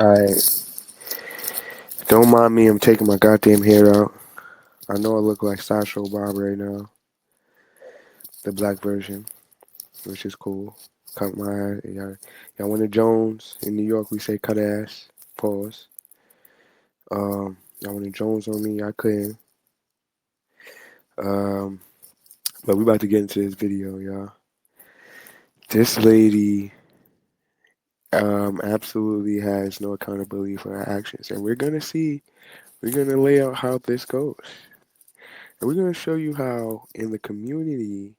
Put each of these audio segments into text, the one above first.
Alright, don't mind me. I'm taking my goddamn hair out. I know I look like Sideshow Bob right now, the black version, which is cool. Cut my hair. Y'all want a Jones? In New York, we say cut ass. Pause. Y'all want a Jones on me? I couldn't. Um, but we about to get into this video, y'all. This lady absolutely has no accountability for her actions, and we're gonna see. We're gonna lay out how this goes, and we're gonna show you how in the community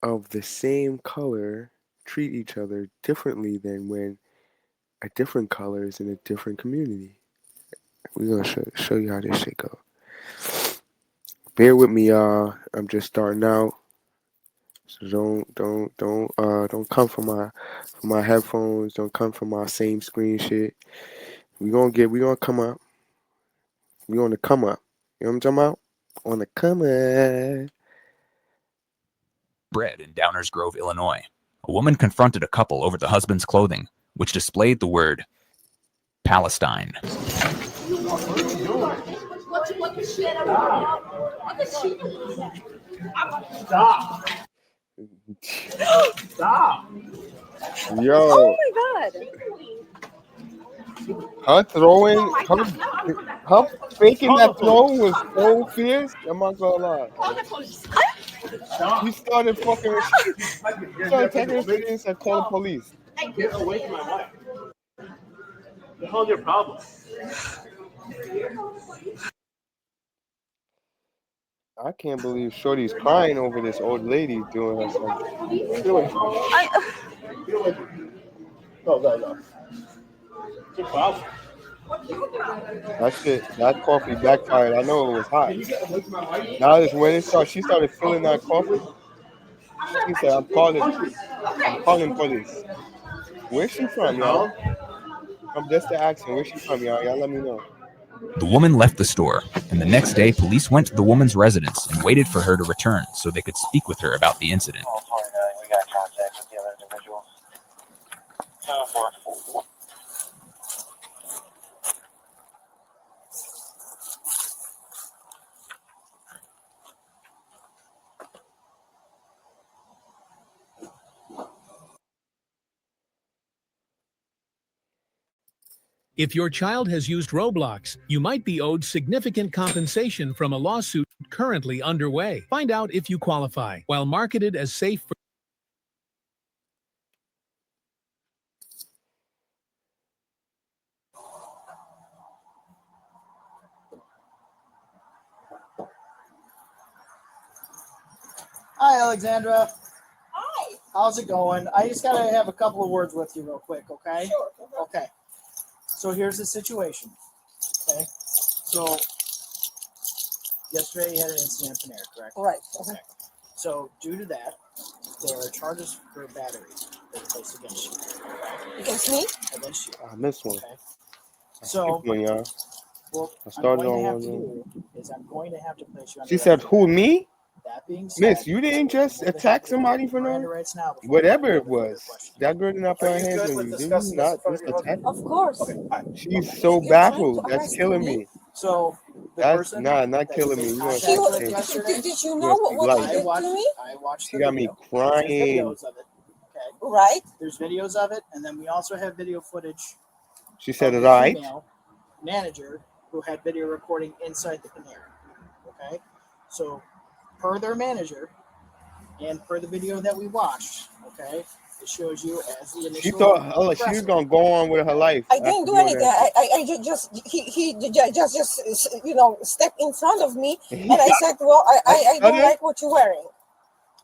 of the same color treat each other differently than when a different color is in a different community. We're gonna show you how this shit go. Bear with me, y'all. I'm just starting out, so don't come for my headphones. Don't come for my same screen shit. We gonna come up. We on the come up. You know what I'm talking about? On the come up. Bred in Downers Grove, Illinois. A woman confronted a couple over the husband's clothing, which displayed the word Palestine. Stop. Stop. Yo. Oh my god. Her throwing, her faking that throw was so fierce. I'm not gonna lie. He started fucking. He started taking his shit and said, "Call the police." Get away from my wife. The hell's your problem? I can't believe Shorty's crying over this old lady doing her something. Get away from me. Get away from me. Go. What's your problem? That coffee backfired. I know it was hot. Now it's when she started feeling that coffee. She said, I'm calling police. Where's she from, y'all? I'm just asking, where's she from, y'all? Y'all let me know. The woman left the store, and the next day police went to the woman's residence and waited for her to return so they could speak with her about the incident. We got contact with the other individuals. 2-4. If your child has used Roblox, you might be owed significant compensation from a lawsuit currently underway. Find out if you qualify. While marketed as safe for Hi, Alexandra. Hi. How's it going? I just got to have a couple of words with you real quick, okay? Sure. Okay. So here's the situation, okay? So yesterday you had an incident in Panera, correct? Right. Okay. So due to that, there are charges for battery that are placed against you. Against me? Against you. I missed one. Okay. So, One, y'all. what I I'm started going to on have one. to do is I'm going to have to place you on She said, "Who, me? That being said, Miss, you didn't just attack somebody for no? rights now before Whatever we it was. That girl did not put her hands on you. Did you not just attack her? Of course. Okay. All right. She's so You're trying to baffled. That's arrest killing me? me. So the That's person not that killing you me. made You gonna She contact with take yesterday, did you you know gonna speak what he life. did to me? I watched She the got me video. There's crying. videos of it. Okay. Right. There's videos of it, and then we also have video footage She said of it the right. female manager who had video recording inside the Panera. Okay. So per their manager and per the video that we watched, okay, it shows you as the initial. She thought she was gonna go on with her life. I didn't do anything. I just he just stepped in front of me, and I said, "Well, I don't like what you're wearing."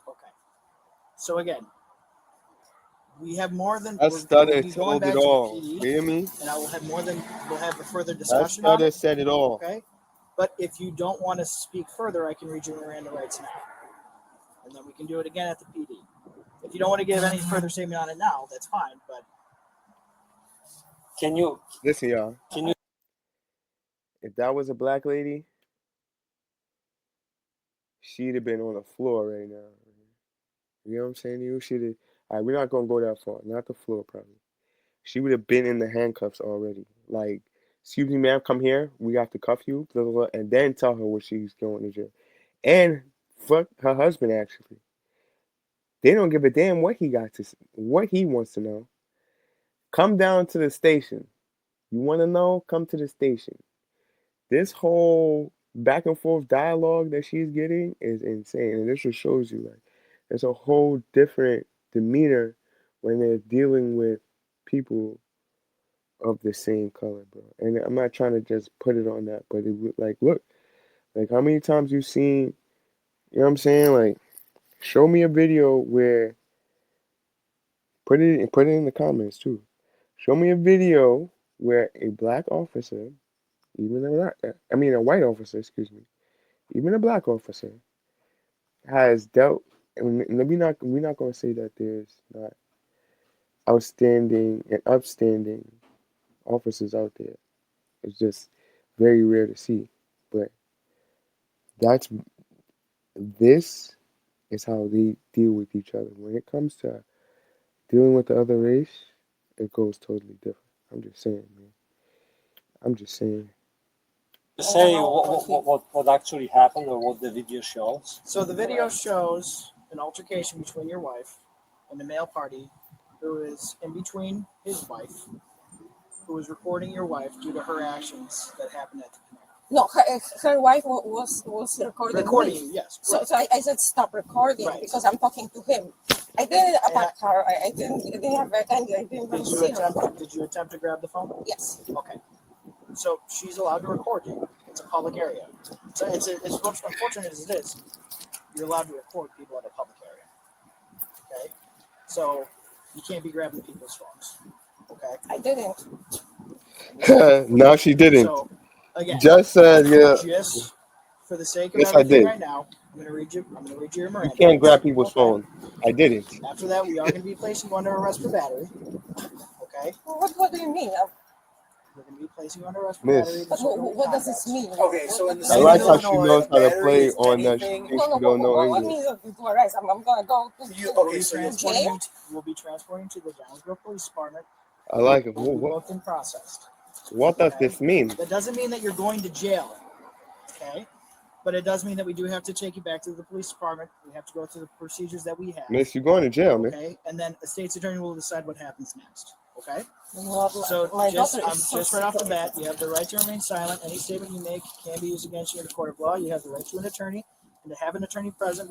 Okay. So again, we have more than. That stutter told it all. PD, You hear me? and I will have more than. We'll have a further That discussion on stutter it. said it all. Okay. But if you don't want to speak further, I can read your Miranda rights now, and then we can do it again at the PD. If you don't want to give any further statement on it now, that's fine. But Can you listen, y'all? Can you? If that was a black lady, she'd have been on the floor right now. You know what I'm saying to you? She'd have. All right, we're not gonna go that far. Not the floor, probably. she would have been in the handcuffs already. Like, excuse me, ma'am, come here. We have to cuff you, blah, blah, blah, and then tell her what she's going to jail. And fuck her husband, actually. They don't give a damn what he wants to know. Come down to the station. You want to know? Come to the station. This whole back and forth dialogue that she's getting is insane. And this just shows you, like, there's a whole different demeanor when they're dealing with people of the same color, bro. And I'm not trying to just put it on that, but like, look, like, how many times you've seen, you know what I'm saying? Like, show me a video where, put it in the comments too. Show me a video where a black officer, a white officer, excuse me, even a black officer has dealt. And we're not going to say that there's not outstanding and upstanding officers out there. It's just very rare to see. But this is how they deal with each other. When it comes to dealing with the other race, it goes totally different. I'm just saying, man. I'm just saying. Say what actually happened or what the video shows. So the video shows an altercation between your wife and the male party who is in between his wife, who is recording your wife due to her actions that happened at the Panera. No, her wife was recording me. You, yes. So I said stop recording because I'm talking to him. I didn't attack her. I didn't have any. I didn't see her. Did you attempt to grab the phone? Yes. Okay. So she's allowed to record you. It's a public area. So it's unfortunate as it is, you're allowed to record people at a public area. Okay. So you can't be grabbing people's phones. Okay. I didn't. No, she didn't. So again, Just said, yeah. Just for the sake of Yes, I everything did. right now, I'm gonna read you your Miranda. You can't grab people's phone. I didn't. After that, we are going to be placing you under arrest for battery. Okay? What do you mean? We're going to be placing you under arrest for Miss. battery. But what does this mean? Okay, so in the I state like of how she Illinois, knows how to battery play is on that. anything- She don't know What English. means to arrest? I'm gonna go to Okay, so you're jail. We'll be transporting to the Downsville Police Department. I like it. We'll be What booked and processed. does this mean? That doesn't mean that you're going to jail. Okay? But it does mean that we do have to take you back to the police department. We have to go through the procedures that we have. Miss, you're going to jail, man. Okay? And then the state's attorney will decide what happens next. Okay? My So daughter is just right off the bat, you have the right to remain silent. Any statement you make can be used against you in a court of law. You have the right to an attorney and to have an attorney present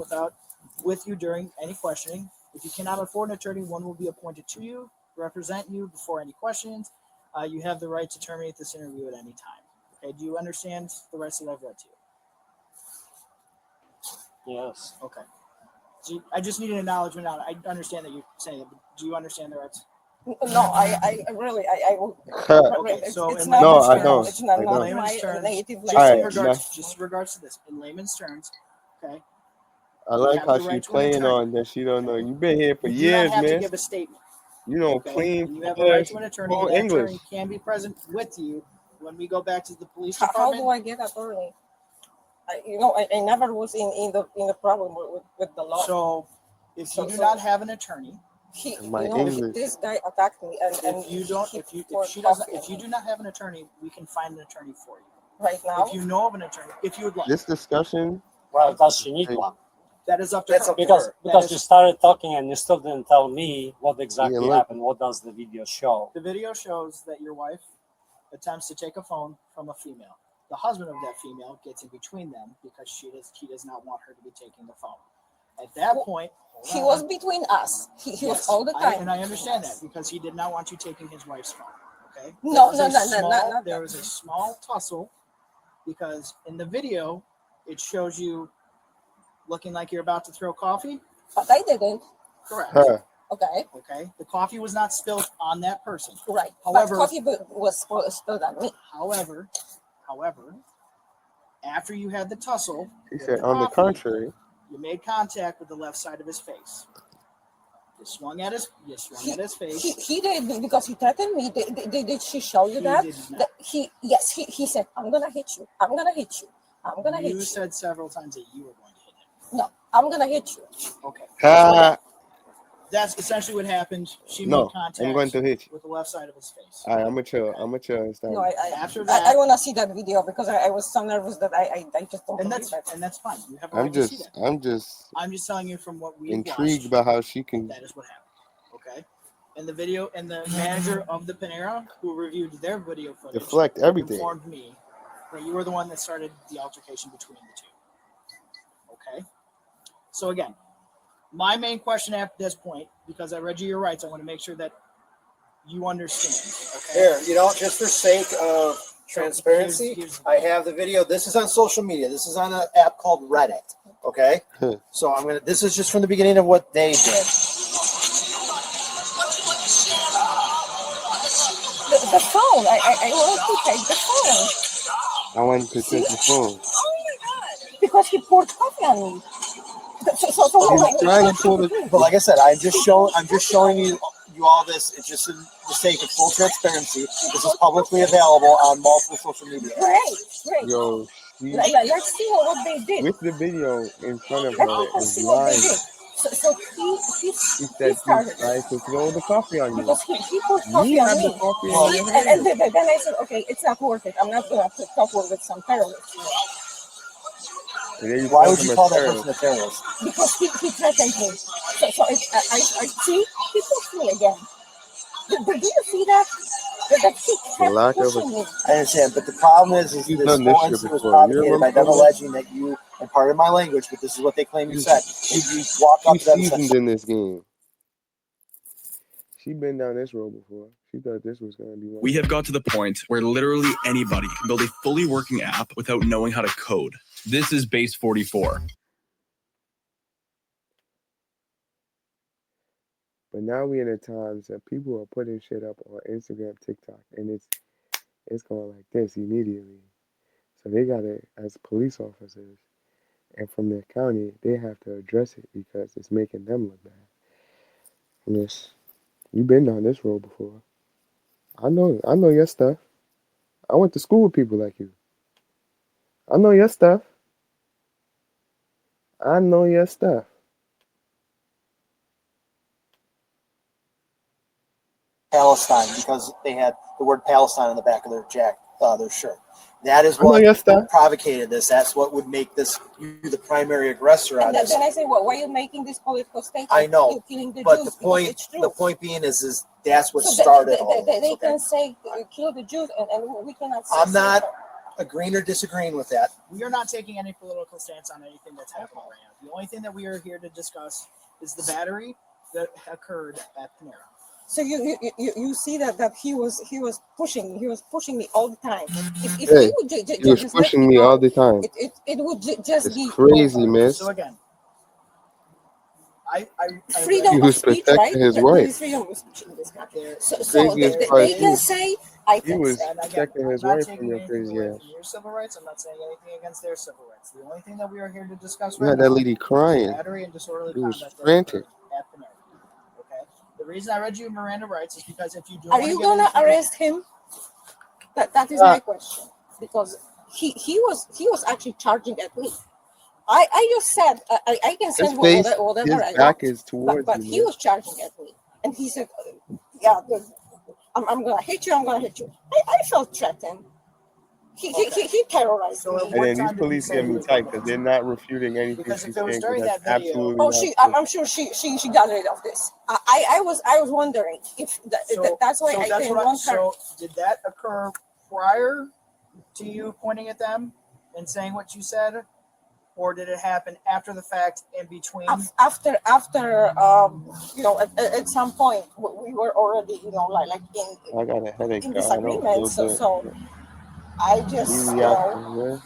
with you during any questioning. If you cannot afford an attorney, one will be appointed to you, represent you before any questions. You have the right to terminate this interview at any time. Okay, do you understand the rights that I've read to you? Yes. Okay. So I just need an acknowledgement on it. I understand that you're saying it, but do you understand the rights? No, I really, I will. Okay, so it's in not No, layman's I terms- don't. It's not I in don't. layman's my terms, native just language. Alright, in regards to this, in layman's terms, okay, I like have how the right she's to an playing attorney. on that she don't know. You've been here for you do years, not have to man. give a statement. You know, Okay? clean, And you have a right to an attorney. full That English. attorney can be present with you when we go back to the police How department. do I get attorney? I never was in the problem with the law. So, if you So- do so- not have an attorney, My English. This guy attacked me, and if you don't, he if you poured if she doesn't, coffee if you do not have an attorney, we can find an attorney for you. right now. If you know of an attorney, if you would like, This discussion, Well, does she need one? that is up to That's her. up to Because her. because you started talking and you still didn't tell me what exactly Yeah, look. happened. What does the video show? The video shows that your wife attempts to take a phone from a female. The husband of that female gets in between them because he does not want her to be taking the phone. At that point, hold He on. was between us. He was Yes, all the time. and I understand that because he did not want you taking his wife's phone. Okay. No, There was no, a no, small- not There that. was a small tussle because in the video it shows you looking like you're about to throw coffee. But I didn't. Correct. huh? Okay, Okay. The coffee was not spilled on that person. right. However- but coffee was spilled on me. However, after you had the tussle, He with said, the on the coffee, contrary, you made contact with the left side of his face. You swung at his face. He did because he threatened me. Did she show you He that? did not. That he said, I'm gonna hit you. I'm gonna hit you. I'm gonna hit You you. said several times that you were going to hit him. No, I'm gonna hit you. Okay. ha, that's essentially what happened. She No, made contact I'm going to hit you. with the left side of his face. All right, I'm gonna chill. I'm gonna chill and start. No, After I that, want to see that video because I was so nervous that I just don't and believe that's it. fine. You have a right I'm to see just that. I'm just telling you from what we intrigued watched, by how she can. that is what happened. Okay. And the video and the manager of the Panera who reviewed their video footage Deflect everything. informed me that you were the one that started the altercation between the two. Okay. So again, my main question at this point, because I read you your rights, I want to make sure that you understand. Okay. Here, you know, just for sake of transparency, here's I have the video. This is on social media. This is on an app called Reddit. Okay. So this is just from the beginning of what they did. The phone. I want to take the phone. I wanted to take the phone. Oh my god! Because he poured coffee on me. So He's trying to pull the. But like I said, I'm just showing you all this. It's just in the sake of full transparency. This is publicly available on multiple social media. Great. Yo, Let's see what they did. with the video in front of her Let's is see what they live. did. So He he said he started tried to throw the coffee on you. because he poured coffee You on have the me. coffee on your And hand. then I said, okay, it's not worth it. I'm not going to talk with some terrorists. And then you Why call would him you a call that terrorist. person a terrorist? Because he threatened me. So I see, he pushed me again. Did you see that? That he The lack kept of pushing me. I understand, but the problem is You've this done this whole shit incident was before. You propagated by them remember? alleging that you, and part of my language, but this is what they claim you said. You walk up She's to them and seasoned said, in this game. She been down this road before. She thought this was gonna be one. We have got to the point where literally anybody can build a fully working app without knowing how to code. This is Base 44. But now we in the times that people are putting shit up on Instagram, TikTok, and it's going like this immediately. So they gotta, as police officers, and from their county, they have to address it because it's making them look bad. And you've been down this road before. I know your stuff. I went to school with people like you. I know your stuff. I know your stuff. Palestine, because they had the word Palestine on the back of their shirt. That is I know what your stuff. provocated this. That's what would make this you the primary aggressor on And this. then I say, well, why are you making this political statement? I know, You're killing the but Jews. the It's point being is that's what true. So started all they this. Okay? can say kill the Jews, and we cannot. I'm say not that. agreeing or disagreeing with that. We are not taking any political stance on anything that's happening right now. The only thing that we are here to discuss is the battery that occurred at Panera. So you see that he was pushing me all the time. If Hey, he would he was just let pushing me go, all the time. it would just It's be crazy, over. miss. So again, I Freedom He of was speech, protecting right? his There wife. is freedom of speech in this country. So Craziest they part, can too. say, I He can was say. and again, protecting I'm his not wife from taking your anything crazy away ass. from your civil rights. I'm not saying anything against their civil rights. The only thing that we are here to discuss You right had that now lady is crying. battery and disorderly It was conduct that frantic. occurred at Panera. Okay. The reason I read you Miranda rights is because if you do Are want to you get gonna into arrest him? That is my question, because he was actually charging at me. I just said I can His say face, whatever his I back want, is towards but you, he man. was charging at me, and he said, "Yeah, I'm gonna hit you. I'm gonna hit you." I felt threatened. He terrorized So at me. And what then these time did he police say get he me was going tight to because hit they're you? not refuting anything Because she's if it was saying during because that's that video, absolutely Oh, not I'm true. sure she got rid of this. I was wondering if that's why I didn't want her. So did that occur prior to you pointing at them and saying what you said, or did it happen after the fact in between? After at some point we were already like in I got a headache, in y'all. I don't feel disagreement. So good. I You just reacting, man.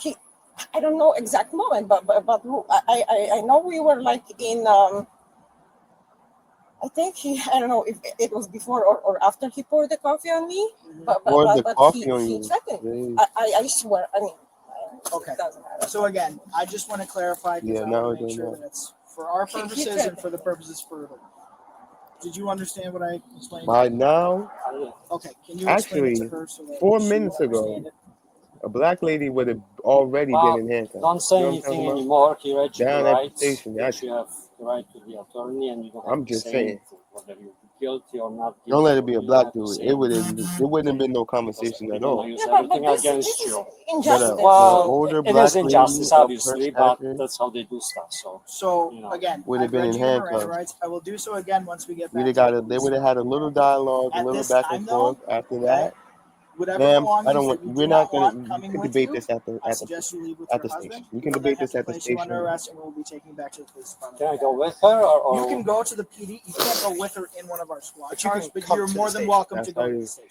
he I don't know exact moment, but I know we were like in I think I don't know if it was before or after he poured the coffee on me, but Poured the coffee he on you. threatened me. Jeez. I swear. I mean, Okay. it doesn't matter. So again, I just want to clarify because Yeah, I now want I to make don't sure know. that it's for our He purposes threatened and for the purposes for. Did you understand what I explained? By now, Okay. Can you explain it to actually, her so that 4 she minutes will ago, understand it? A black lady would have already been in handcuffs. Don't say You know what I'm anything talking about? anymore. He read you Down the at the rights. station, That you have the right to the attorney, and you don't have I'm to just say saying. anything, whether you're guilty or not guilty. Don't let it be a You don't black have to dude. say It anything. wouldn't have been no conversation We're at gonna all. use Yeah, but everything this against is you. injustice. But Well, older it black is injustice, lady of obviously, her but stature that's how they do stuff. So, So you know, again, would have I've been read in you your Miranda handcuffs. rights. I will do so again once we get back. They would have had a little dialogue, a At little this back time, and though, forth after okay, that. whatever Ma'am, I belongings don't want. that you We're do not not want gonna. We coming can with debate you, this at I suggest you leave with your the husband. station. We can We'll then debate have this to at the place you under station. arrest, and we'll be taking you back to the police department. can I go with her, or You can go to the PD. You can't go with her in one of our squad But you cars, can but come you're to the more than station. welcome That's to go how to you- the station.